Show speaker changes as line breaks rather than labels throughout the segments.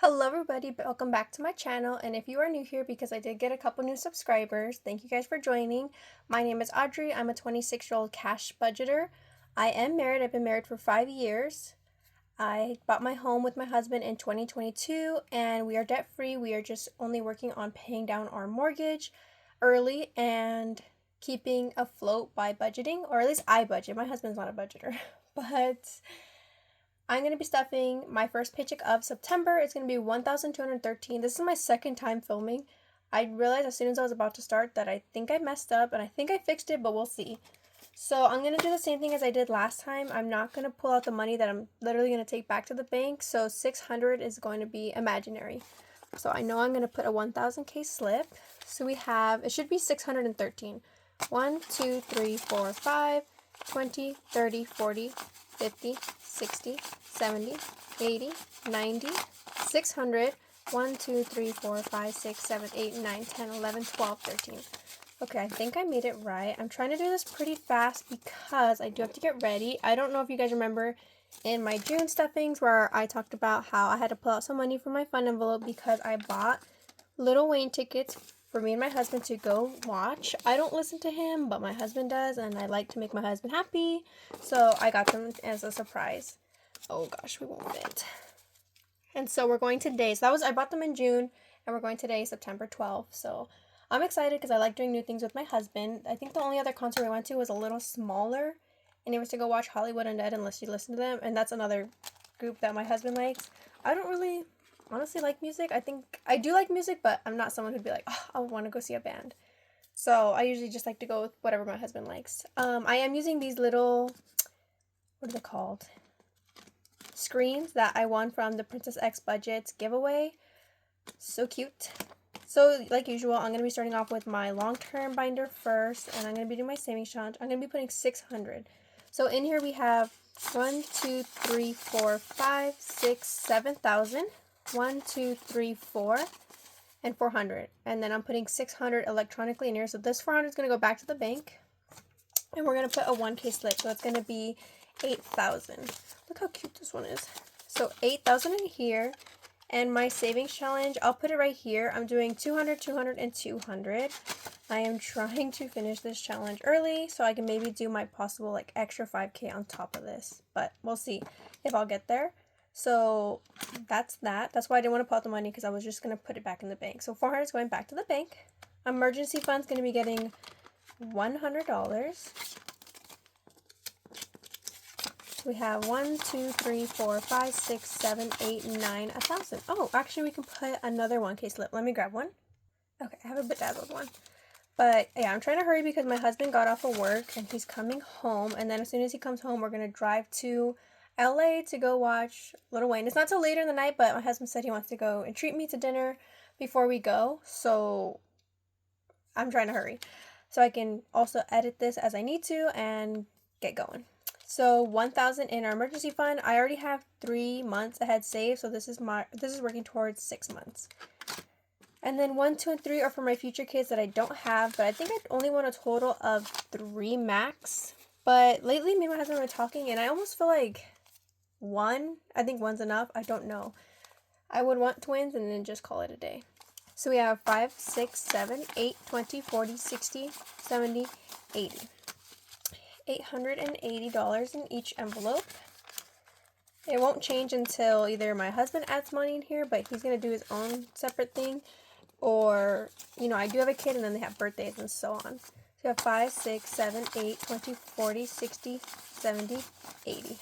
Hello everybody, welcome back to my channel, and if you are new here because I did get a couple new subscribers, thank you guys for joining. My name is Audrey. I'm a 26-year-old cash budgeter. I am married. I've been married for 5 years. I bought my home with my husband in 2022 and we are debt free. We are just only working on paying down our mortgage early and keeping afloat by budgeting, or at least I budget. My husband's not a budgeter, but I'm going to be stuffing my first paycheck of September. It's going to be $1,213. This is my second time filming. I realized as soon as I was about to start that I think I messed up and I think I fixed it, but we'll see. So I'm going to do the same thing as I did last time. I'm not going to pull out the money that I'm literally going to take back to the bank. So $600 is going to be imaginary. So I know I'm going to put a 1,000K slip. So we have, it should be 613. 1, 2, 3, 4, 5, 20, 30, 40, 50, 60, 70, 80, 90, 600, 1, 2, 3, 4, 5, 6, 7, 8, 9, 10, 11, 12, 13. Okay, I think I made it right. I'm trying to do this pretty fast because I do have to get ready. I don't know if you guys remember in my June stuffings where I talked about how I had to pull out some money from my fund envelope because I bought Lil Wayne tickets for me and my husband to go watch. I don't listen to him, but my husband does, and I like to make my husband happy, so I got them as a surprise. Oh gosh, we won't fit. And so we're going today. So I bought them in June, and we're going today, September 12th. So I'm excited because I like doing new things with my husband. I think the only other concert we went to was a little smaller, and it was to go watch Hollywood Undead, unless you listen to them, and that's another group that my husband likes. I don't really honestly like music. I think I do like music, but I'm not someone who'd be like, oh, I want to go see a band. So I usually just like to go with whatever my husband likes. I am using these little, what are they called? Screens that I won from the Princess X Budgets giveaway. So cute. So like usual, I'm going to be starting off with my long-term binder first, and I'm going to be doing my savings challenge. I'm going to be putting 600. So in here we have 1, 2, 3, 4, 5, 6, 7,000. 1, 2, 3, 4, and 400. And then I'm putting 600 electronically in here. So this 400 is going to go back to the bank. And we're going to put a 1K slip. So it's going to be 8,000. Look how cute this one is. So 8,000 in here. And my savings challenge, I'll put it right here. I'm doing 200, 200, and 200. I am trying to finish this challenge early so I can maybe do my possible like extra 5K on top of this. But we'll see if I'll get there. So that's that. That's why I didn't want to pull out the money, because I was just going to put it back in the bank. So 400 is going back to the bank. Emergency fund's going to be getting $100. We have 1, 2, 3, 4, 5, 6, 7, 8, 9, 1,000. Oh, actually we can put another 1K slip. Let me grab one. Okay, I have a bedazzled one. But yeah, I'm trying to hurry because my husband got off of work and he's coming home. And then as soon as he comes home, we're going to drive to LA to go watch Lil Wayne. It's not till later in the night, but my husband said he wants to go and treat me to dinner before we go. So I'm trying to hurry so I can also edit this as I need to and get going. So 1,000 in our emergency fund. I already have 3 months ahead saved, so this is working towards 6 months. And then 1, 2, and 3 are for my future kids that I don't have, but I think I only want a total of 3 max. But lately, me and my husband were talking, and I almost feel like I think one's enough. I don't know. I would want twins and then just call it a day. So we have 5, 6, 7, 8, 20, 40, 60, 70, 80. $880 in each envelope. It won't change until either my husband adds money in here, but he's going to do his own separate thing, or, you know, I do have a kid and then they have birthdays and so on. So you have 5, 6, 7, 8, 20, 40, 60, 70, 80.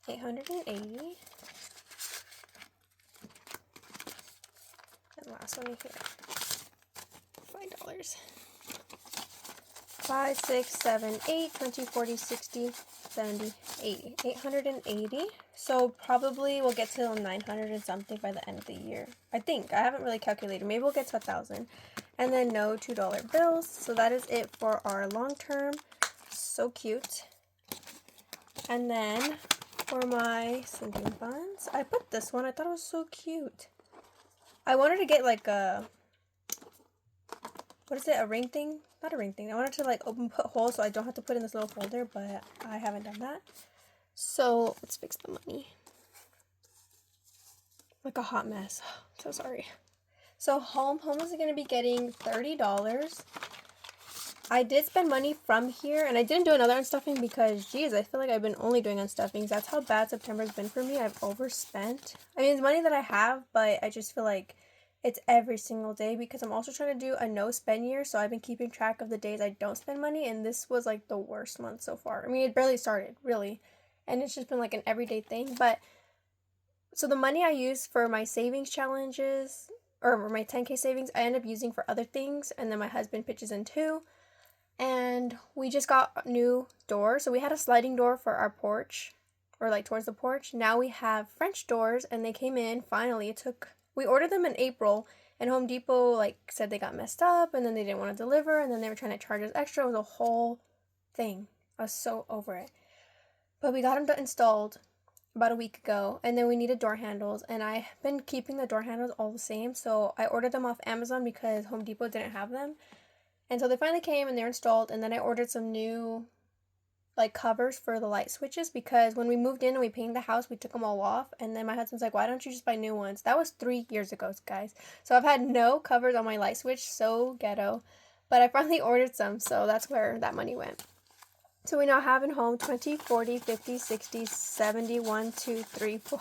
880. And last one here. $5. 5, 6, 7, 8, 20, 40, 60, 70, 80. 880. So probably we'll get to 900 and something by the end of the year. I think. I haven't really calculated. Maybe we'll get to 1,000. And then no $2 bills. So that is it for our long term. So cute. And then for my sinking funds, I put this one. I thought it was so cute. I wanted to get like a, what is it, a ring thing? Not a ring thing. I wanted to like put holes so I don't have to put in this little folder, but I haven't done that. So let's fix the money. like a hot mess. I'm so sorry. So home is going to be getting $30. I did spend money from here, and I didn't do another unstuffing because, geez, I feel like I've been only doing unstuffings. That's how bad September's been for me. I've overspent. I mean, it's money that I have, but I just feel like it's every single day because I'm also trying to do a no spend year, so I've been keeping track of the days I don't spend money, and this was like the worst month so far. I mean, it barely started, really, and it's just been like an everyday thing. But so the money I use for my savings challenges, or my 10K savings, I end up using for other things, and then my husband pitches in too. And we just got new doors. So we had a sliding door for our porch, or like towards the porch. Now we have French doors, and they came in finally. We ordered them in April, and Home Depot like said they got messed up, and then they didn't want to deliver, and then they were trying to charge us extra. It was a whole thing. I was so over it. But we got them installed about a week ago, and then we needed door handles, and I've been keeping the door handles all the same, so I ordered them off Amazon because Home Depot didn't have them. And so they finally came and they're installed, and then I ordered some new like covers for the light switches because when we moved in and we painted the house, we took them all off, and then my husband's like, why don't you just buy new ones? That was 3 years ago, guys. So I've had no covers on my light switch, so ghetto. But I finally ordered some, so that's where that money went. So we now have in home 20, 40, 50, 60, 70, 1, 2, 3, 4,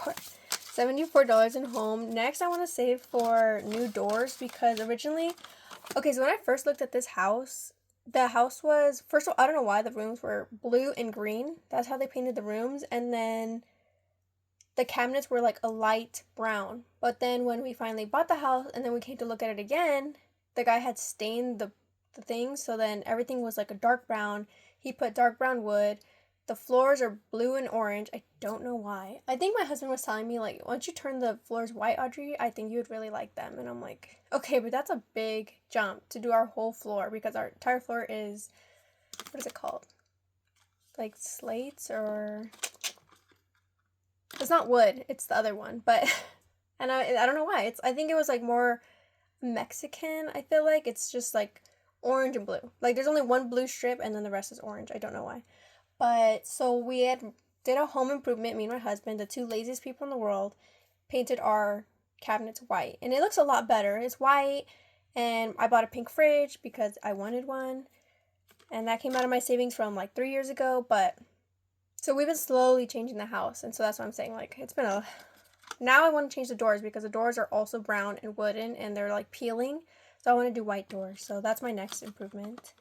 $74 in home. Next, I want to save for new doors because originally, okay, so when I first looked at this house, the house was, first of all, I don't know why the rooms were blue and green. That's how they painted the rooms. And then the cabinets were like a light brown. But then when we finally bought the house and then we came to look at it again, the guy had stained the things. So then everything was like a dark brown. He put dark brown wood. The floors are blue and orange. I don't know why. I think my husband was telling me, like, once you turn the floors white, Audrey, I think you would really like them. And I'm like, okay, but that's a big jump to do our whole floor because our entire floor is, what is it called? Like slates or... It's not wood. It's the other one. But, and I don't know why. I think it was like more Mexican, I feel like. It's just like orange and blue. Like there's only one blue strip and then the rest is orange. I don't know why. But so we did a home improvement, me and my husband, the two laziest people in the world, painted our cabinets white. And it looks a lot better. It's white, and I bought a pink fridge because I wanted one. And that came out of my savings from like 3 years ago. But so we've been slowly changing the house. And so that's what I'm saying. Like it's been now I want to change the doors because the doors are also brown and wooden and they're like peeling. So I want to do white doors. So that's my next improvement.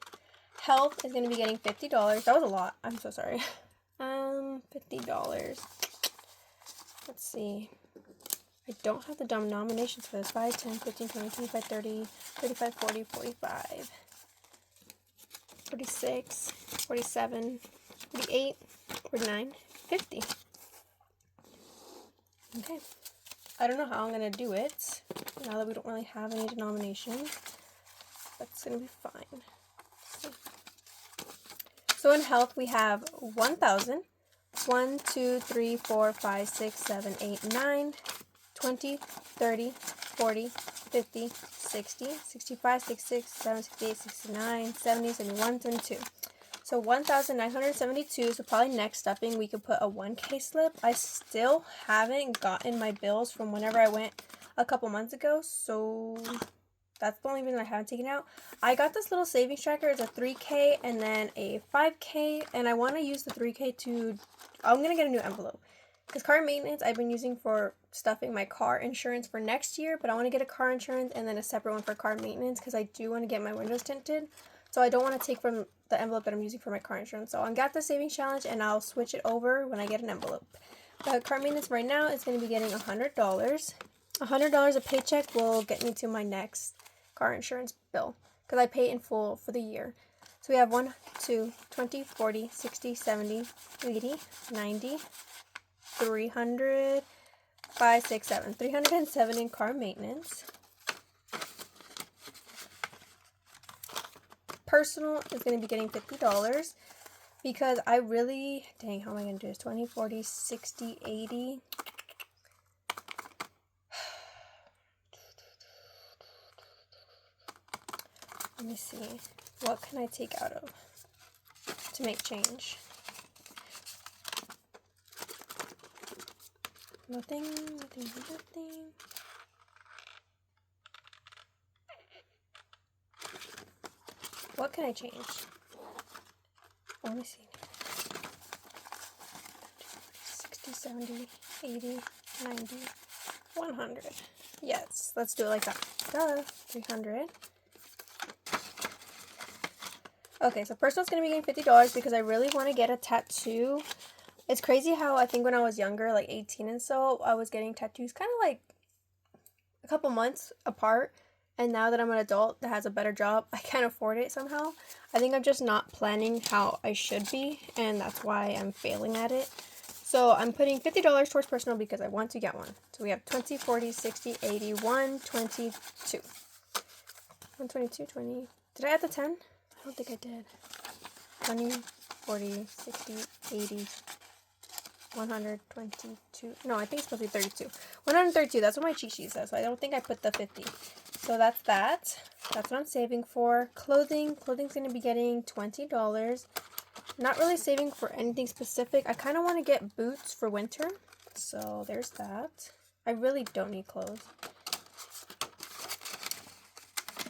Health is going to be getting $50. That was a lot. I'm so sorry. $50. Let's see. I don't have the denominations for this. 5, 10, 15, 20, 25, 30, 35, 40, 45, 46, 47, 48, 49, 50. Okay. I don't know how I'm going to do it now that we don't really have any denominations. That's going to be fine. So in health, we have 1,000, 1, 2, 3, 4, 5, 6, 7, 8, 9, 20, 30, 40, 50, 60, 65, 66, 67, 68, 69, 70, 71, 72. So 1,972, so probably next stuffing we could put a 1K slip. I still haven't gotten my bills from whenever I went a couple months ago, so that's the only reason I haven't taken out. I got this little savings tracker. It's a 3K and then a 5K, and I want to use the 3K I'm going to get a new envelope. Because car maintenance I've been using for stuffing my car insurance for next year, but I want to get a car insurance and then a separate one for car maintenance because I do want to get my windows tinted. So I don't want to take from the envelope that I'm using for my car insurance. So I got the savings challenge and I'll switch it over when I get an envelope. But car maintenance right now is going to be getting $100. $100 a paycheck will get me to my next car insurance bill because I pay in full for the year. So we have 1, 2, 20, 40, 60, 70, 80, 90, 300, 5, 6, 7. 307 in car maintenance. Personal is going to be getting $50 because I really, dang, how am I going to do this? 20, 40, 60, 80. Let me see. What can I take out of to make change? Nothing, nothing, nothing. What can I change? Let me see. 60, 70, 80, 90, 100. Yes, let's do it like that. Duh, 300. Okay, so first one's going to be getting $50 because I really want to get a tattoo. It's crazy how I think when I was younger, like 18 and so, I was getting tattoos kind of like a couple months apart. And now that I'm an adult that has a better job, I can't afford it somehow. I think I'm just not planning how I should be, and that's why I'm failing at it. So I'm putting $50 towards personal because I want to get one. So we have 20, 40, 60, 80, 122. 122, 20. Did I add the 10? I don't think I did. 20, 40, 60, 80, 122. No, I think it's supposed to be 32. 132, that's what my cheat sheet says, so I don't think I put the 50. So that's that. That's what I'm saving for. Clothing. Clothing's going to be getting $20. Not really saving for anything specific. I kind of want to get boots for winter. So there's that. I really don't need clothes.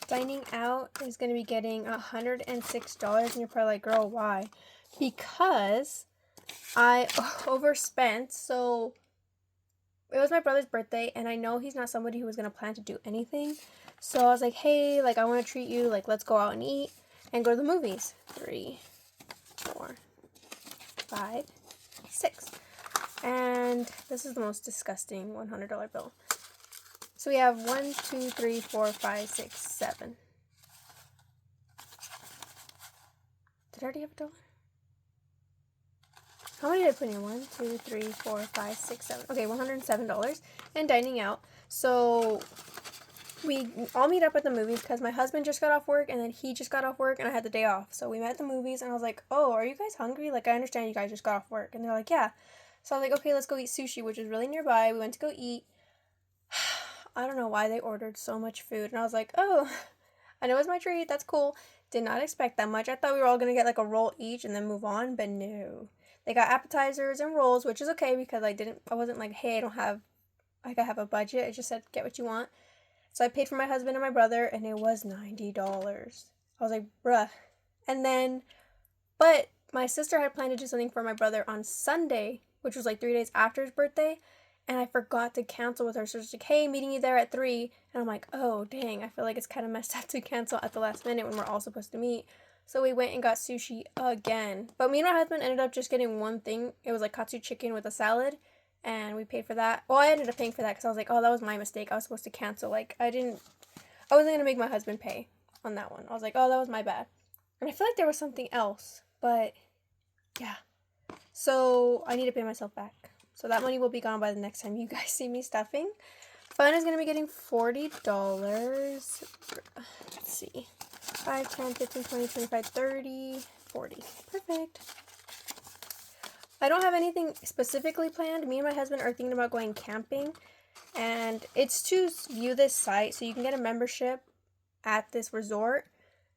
Dining out is going to be getting $106. And you're probably like, girl, why? Because I overspent. So it was my brother's birthday, and I know he's not somebody who was going to plan to do anything. So I was like, hey, like, I want to treat you. Like, let's go out and eat and go to the movies. 3, 4, 5, 6. And this is the most disgusting $100 bill. So we have 1, 2, 3, 4, 5, 6, 7. Did I already have a dollar? How many did I put in? 1, 2, 3, 4, 5, 6, 7. Okay, $107. And dining out. So we all meet up at the movies because my husband just got off work and then he just got off work and I had the day off. So we met at the movies and I was like, oh, are you guys hungry? Like, I understand you guys just got off work. And they're like, yeah. So I was like, okay, let's go eat sushi, which is really nearby. We went to go eat. I don't know why they ordered so much food. And I was like, oh, I know it's my treat. That's cool. Did not expect that much. I thought we were all going to get like a roll each and then move on, but no. They got appetizers and rolls, which is okay because I wasn't like, hey, I have a budget. I just said, get what you want. So I paid for my husband and my brother, and it was $90. I was like, bruh. And then, but my sister had planned to do something for my brother on Sunday, which was like 3 days after his birthday, and I forgot to cancel with her. So she's like, hey, meeting you there at 3. And I'm like, oh, dang, I feel like it's kind of messed up to cancel at the last minute when we're all supposed to meet. So we went and got sushi again. But me and my husband ended up just getting one thing. It was like katsu chicken with a salad. And we paid for that. Well, I ended up paying for that because I was like, oh, that was my mistake. I was supposed to cancel. Like, I wasn't going to make my husband pay on that one. I was like, oh, that was my bad. And I feel like there was something else. But, yeah. So, I need to pay myself back. So, that money will be gone by the next time you guys see me stuffing. Fun is going to be getting $40. Let's see. 5, 10, 15, 20, 25, 30, 40. Perfect. I don't have anything specifically planned. Me and my husband are thinking about going camping. And it's to view this site. So you can get a membership at this resort.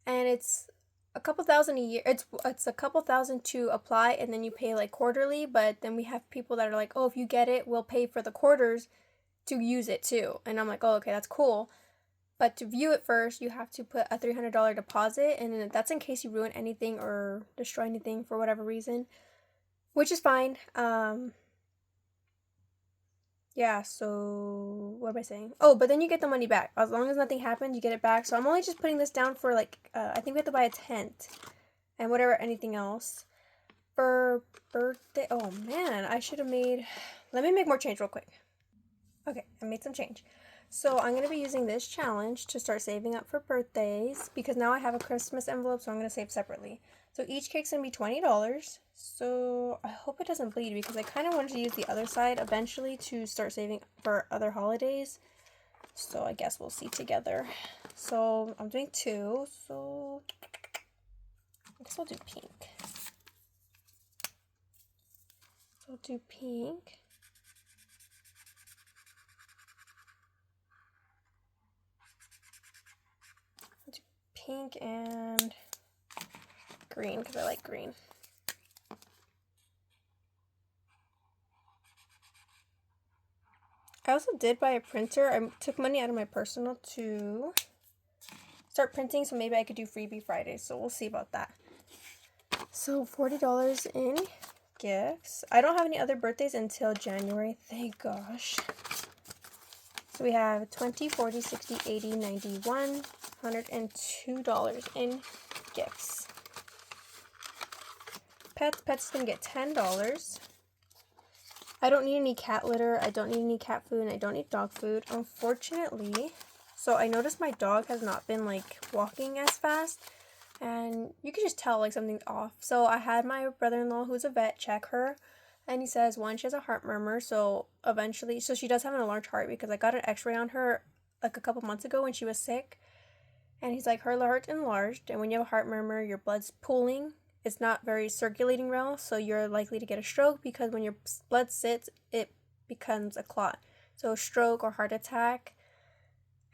And it's a couple thousand a year. It's a couple thousand to apply. And then you pay like quarterly. But then we have people that are like, oh, if you get it, we'll pay for the quarters to use it too. And I'm like, oh, okay, that's cool. But to view it first, you have to put a $300 deposit. And that's in case you ruin anything or destroy anything for whatever reason. Which is fine. Yeah, so what am I saying? Oh, but then you get the money back. As long as nothing happened, you get it back. So I'm only just putting this down for like, I think we have to buy a tent and whatever, anything else. For birthday, oh man, I should have made, let me make more change real quick. Okay, I made some change. So I'm going to be using this challenge to start saving up for birthdays because now I have a Christmas envelope, so I'm going to save separately. So each cake's going to be $20. So I hope it doesn't bleed because I kind of wanted to use the other side eventually to start saving for other holidays. So I guess we'll see together. So I'm doing 2. So I guess I'll do pink. So I'll do pink. I'll do pink and green because I like green. I also did buy a printer. I took money out of my personal to start printing, so maybe I could do freebie Friday. So we'll see about that. So $40 in gifts. I don't have any other birthdays until January, thank gosh. So we have 20, 40, 60, 80, 91, $102 in gifts. Pets can get $10. I don't need any cat litter, I don't need any cat food, and I don't need dog food, unfortunately. So I noticed my dog has not been like walking as fast, and you can just tell like something's off. So I had my brother-in-law, who's a vet, check her, and he says one, she has a heart murmur, so eventually, so she does have an enlarged heart because I got an x-ray on her like a couple months ago when she was sick, and he's like, her heart's enlarged, and when you have a heart murmur, your blood's pooling. It's not very circulating well, so you're likely to get a stroke because when your blood sits, it becomes a clot. So stroke or heart attack.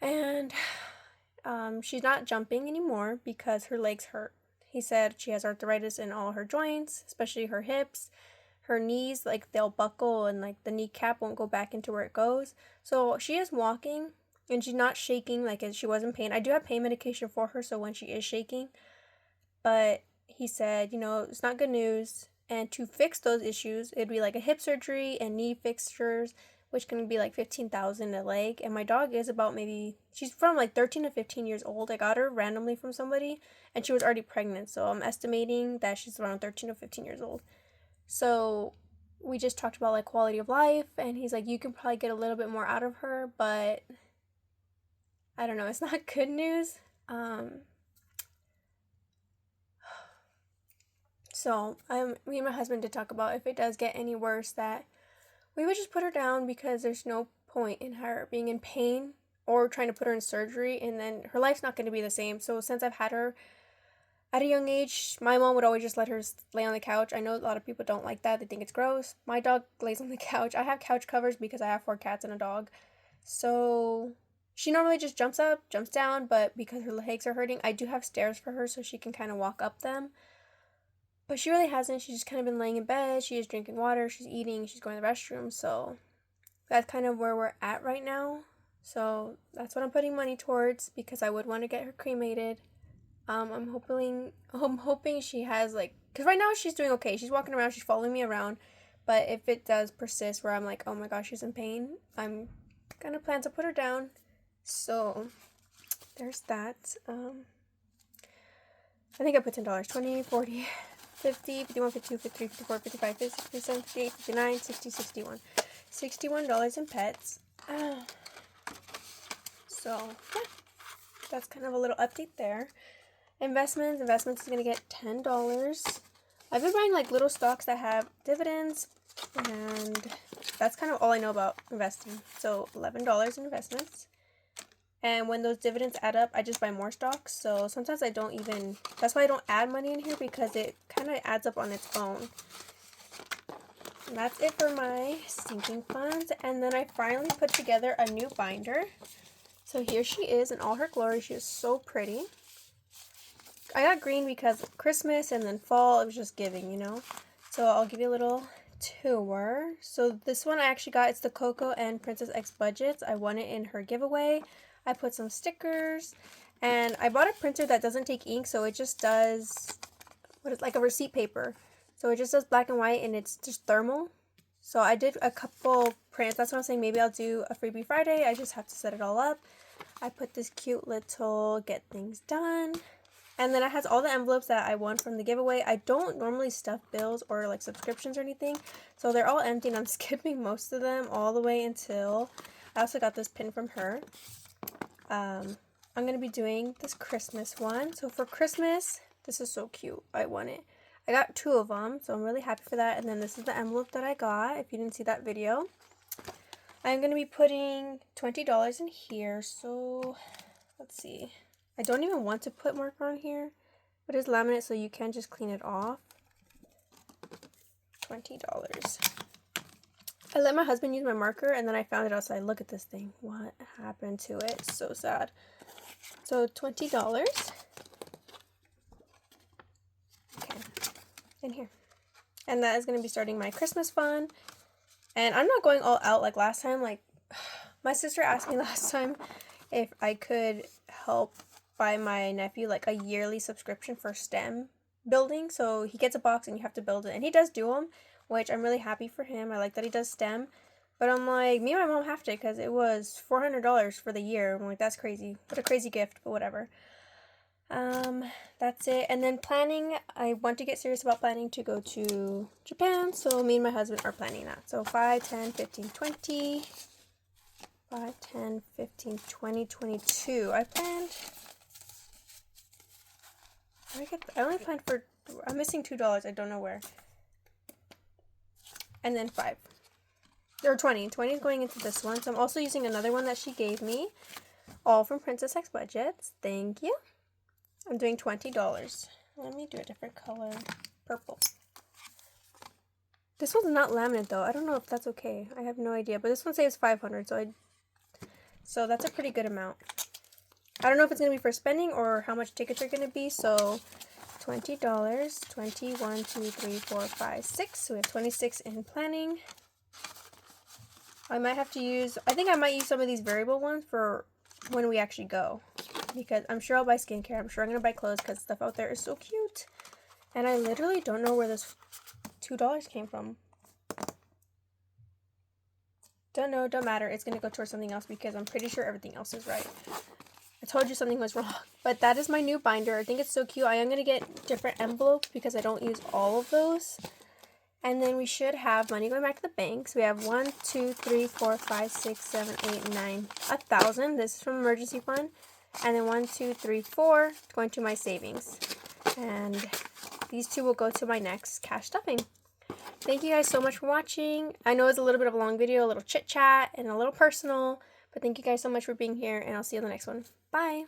And she's not jumping anymore because her legs hurt. He said she has arthritis in all her joints, especially her hips. Her knees, like they'll buckle and like the kneecap won't go back into where it goes. So she is walking and she's not shaking like she was in pain. I do have pain medication for her, so when she is shaking, but he said, you know, it's not good news, and to fix those issues, it'd be like a hip surgery and knee fixtures, which can be like $15,000 a leg. And my dog is about she's from like 13 to 15 years old. I got her randomly from somebody, and she was already pregnant, so I'm estimating that she's around 13 to 15 years old. So we just talked about like quality of life, and he's like, you can probably get a little bit more out of her, but I don't know, it's not good news. So me and my husband did talk about if it does get any worse that we would just put her down because there's no point in her being in pain or trying to put her in surgery, and then her life's not going to be the same. So since I've had her at a young age, my mom would always just let her lay on the couch. I know a lot of people don't like that. They think it's gross. My dog lays on the couch. I have couch covers because I have 4 cats and a dog. So she normally just jumps up, jumps down, but because her legs are hurting, I do have stairs for her so she can kind of walk up them. But she really hasn't. She's just kind of been laying in bed. She is drinking water. She's eating. She's going to the restroom. So that's kind of where we're at right now. So that's what I'm putting money towards because I would want to get her cremated. I'm hoping she has like, because right now she's doing okay. She's walking around. She's following me around. But if it does persist where I'm like, oh my gosh, she's in pain, I'm going to plan to put her down. So there's that. I think I put $10. 20, 40... 50, 51, 52, 53, 54, 55, 56, 57, 58, 59, 60, 61. $61 in pets. So, yeah. That's kind of a little update there. Investments is going to get $10. I've been buying like little stocks that have dividends, and that's kind of all I know about investing. So, $11 in investments. And when those dividends add up, I just buy more stocks. So sometimes I don't even, that's why I don't add money in here, because it kind of adds up on its own. And that's it for my sinking funds. And then I finally put together a new binder. So here she is in all her glory. She is so pretty. I got green because Christmas and then fall, it was just giving, you know. So I'll give you a little tour. So this one I actually got, it's the Coco and Princess X budgets. I won it in her giveaway. I put some stickers, and I bought a printer that doesn't take ink, so it just does, like a receipt paper. So it just does black and white, and it's just thermal. So I did a couple prints. That's what I'm saying. Maybe I'll do a freebie Friday. I just have to set it all up. I put this cute little get things done. And then it has all the envelopes that I won from the giveaway. I don't normally stuff bills or like subscriptions or anything, so they're all empty, and I'm skipping most of them all the way until, I also got this pin from her. I'm going to be doing this Christmas one. So for Christmas, this is so cute. I won it. I got 2 of them, so I'm really happy for that. And then this is the envelope that I got, if you didn't see that video. I'm going to be putting $20 in here. So let's see. I don't even want to put marker on here, but it's laminate, so you can just clean it off. $20. I let my husband use my marker, and then I found it outside. Look at this thing. What happened to it? It's so sad. So $20. Okay, in here. And that is going to be starting my Christmas fund. And I'm not going all out like last time. Like, my sister asked me last time if I could help buy my nephew like a yearly subscription for STEM building. So he gets a box and you have to build it, and he does do them, which I'm really happy for him. I like that he does STEM. But I'm like, me and my mom have to because it was $400 for the year. I'm like, that's crazy. What a crazy gift, but whatever. That's it. And then planning, I want to get serious about planning to go to Japan. So me and my husband are planning that. So 5, 10, 15, 20. 5, 10, 15, 20, 22. I only planned for, I'm missing $2. I don't know where. And then 5. Or 20. 20 is going into this one. So I'm also using another one that she gave me. All from Princess X Budgets. Thank you. I'm doing $20. Let me do a different color. Purple. This one's not laminate though. I don't know if that's okay. I have no idea. But this one says 500, so that's a pretty good amount. I don't know if it's going to be for spending or how much tickets are going to be. So $20. 21, 2, 3, 4, 5, 6. So we have 26 in planning. I think I might use some of these variable ones for when we actually go. Because I'm sure I'll buy skincare. I'm sure I'm going to buy clothes because stuff out there is so cute. And I literally don't know where this $2 came from. Don't know, don't matter. It's going to go towards something else because I'm pretty sure everything else is right. I told you something was wrong. But that is my new binder. I think it's so cute. I am going to get different envelopes because I don't use all of those. And then we should have money going back to the bank. So we have 1, 2, 3, 4, 5, 6, 7, 8, 9, 1,000. This is from emergency fund. And then 1, 2, 3, 4 going to my savings. And these two will go to my next cash stuffing. Thank you guys so much for watching. I know it's a little bit of a long video, a little chit chat, and a little personal. But thank you guys so much for being here. And I'll see you in the next one. Bye.